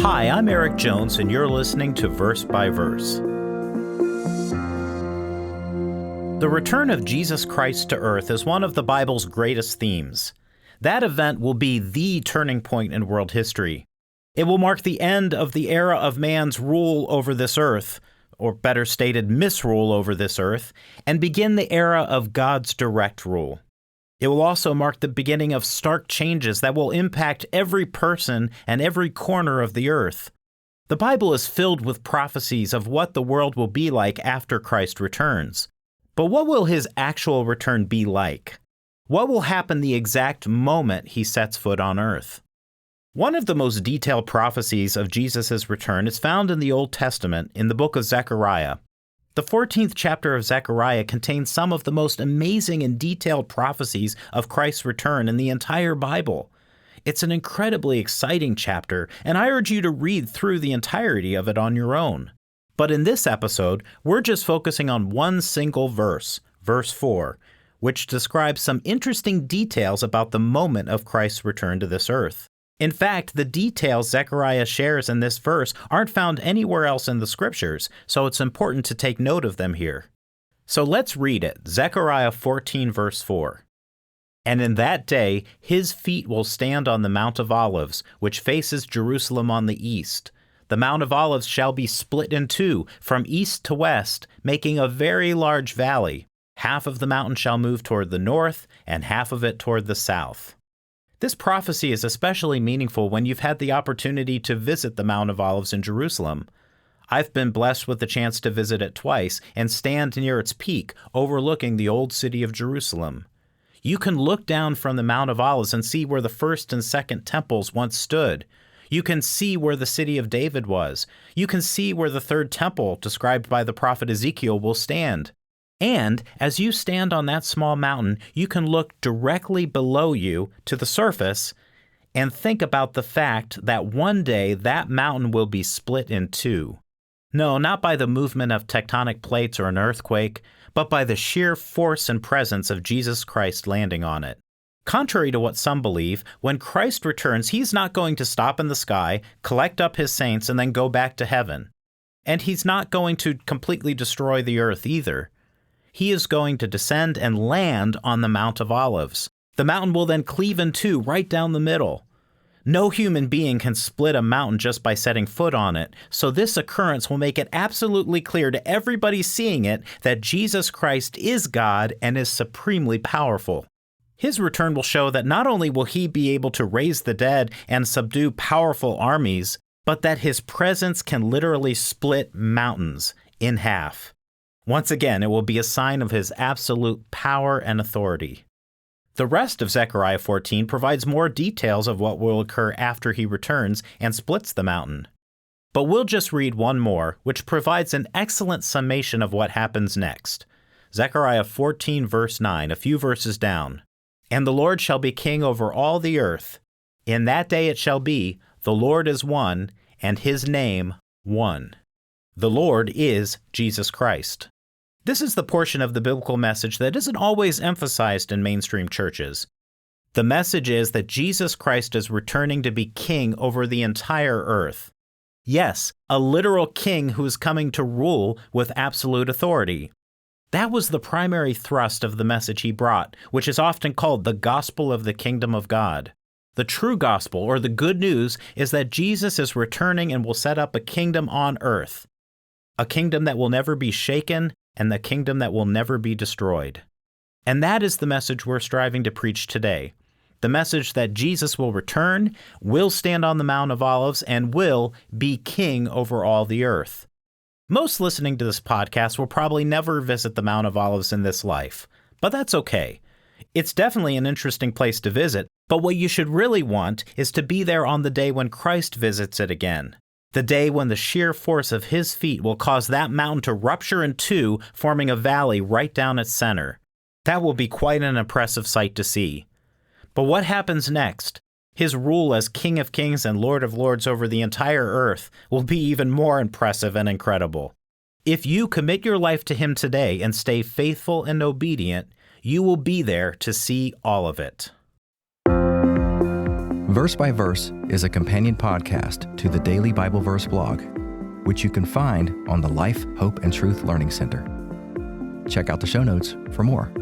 Hi, I'm Erik Jones, and you're listening to Verse by Verse. The return of Jesus Christ to earth is one of the Bible's greatest themes. That event will be the turning point in world history. It will mark the end of the era of man's rule over this earth, or better stated, misrule over this earth, and begin the era of God's direct rule. It will also mark the beginning of stark changes that will impact every person and every corner of the earth. The Bible is filled with prophecies of what the world will be like after Christ returns. But what will his actual return be like? What will happen the exact moment he sets foot on earth? One of the most detailed prophecies of Jesus' return is found in the Old Testament in the book of Zechariah. The 14th chapter of Zechariah contains some of the most amazing and detailed prophecies of Christ's return in the entire Bible. It's an incredibly exciting chapter, and I urge you to read through the entirety of it on your own. But in this episode, we're just focusing on one single verse, verse 4, which describes some interesting details about the moment of Christ's return to this earth. In fact, the details Zechariah shares in this verse aren't found anywhere else in the scriptures, so it's important to take note of them here. So let's read it, Zechariah 14 verse 4. And in that day his feet will stand on the Mount of Olives, which faces Jerusalem on the east. The Mount of Olives shall be split in two, from east to west, making a very large valley. Half of the mountain shall move toward the north, and half of it toward the south. This prophecy is especially meaningful when you've had the opportunity to visit the Mount of Olives in Jerusalem. I've been blessed with the chance to visit it twice and stand near its peak, overlooking the old city of Jerusalem. You can look down from the Mount of Olives and see where the first and second temples once stood. You can see where the city of David was. You can see where the third temple, described by the prophet Ezekiel, will stand. And as you stand on that small mountain, you can look directly below you to the surface and think about the fact that one day that mountain will be split in two. No, not by the movement of tectonic plates or an earthquake, but by the sheer force and presence of Jesus Christ landing on it. Contrary to what some believe, when Christ returns, he's not going to stop in the sky, collect up his saints, and then go back to heaven. And he's not going to completely destroy the earth either. He is going to descend and land on the Mount of Olives. The mountain will then cleave in two right down the middle. No human being can split a mountain just by setting foot on it, so this occurrence will make it absolutely clear to everybody seeing it that Jesus Christ is God and is supremely powerful. His return will show that not only will he be able to raise the dead and subdue powerful armies, but that his presence can literally split mountains in half. Once again, it will be a sign of his absolute power and authority. The rest of Zechariah 14 provides more details of what will occur after he returns and splits the mountain. But we'll just read one more, which provides an excellent summation of what happens next. Zechariah 14 verse 9, a few verses down. And the Lord shall be king over all the earth. In that day it shall be, the Lord is one, and his name one. The Lord is Jesus Christ. This is the portion of the biblical message that isn't always emphasized in mainstream churches. The message is that Jesus Christ is returning to be king over the entire earth. Yes, a literal king who is coming to rule with absolute authority. That was the primary thrust of the message he brought, which is often called the gospel of the kingdom of God. The true gospel, or the good news, is that Jesus is returning and will set up a kingdom on earth. A kingdom that will never be shaken, and the kingdom that will never be destroyed. And that is the message we're striving to preach today. The message that Jesus will return, will stand on the Mount of Olives, and will be king over all the earth. Most listening to this podcast will probably never visit the Mount of Olives in this life, but that's okay. It's definitely an interesting place to visit, but what you should really want is to be there on the day when Christ visits it again. The day when the sheer force of his feet will cause that mountain to rupture in two, forming a valley right down its center. That will be quite an impressive sight to see. But what happens next? His rule as King of Kings and Lord of Lords over the entire earth will be even more impressive and incredible. If you commit your life to him today and stay faithful and obedient, you will be there to see all of it. Verse by Verse is a companion podcast to the Daily Bible Verse blog, which you can find on the Life, Hope, and Truth Learning Center. Check out the show notes for more.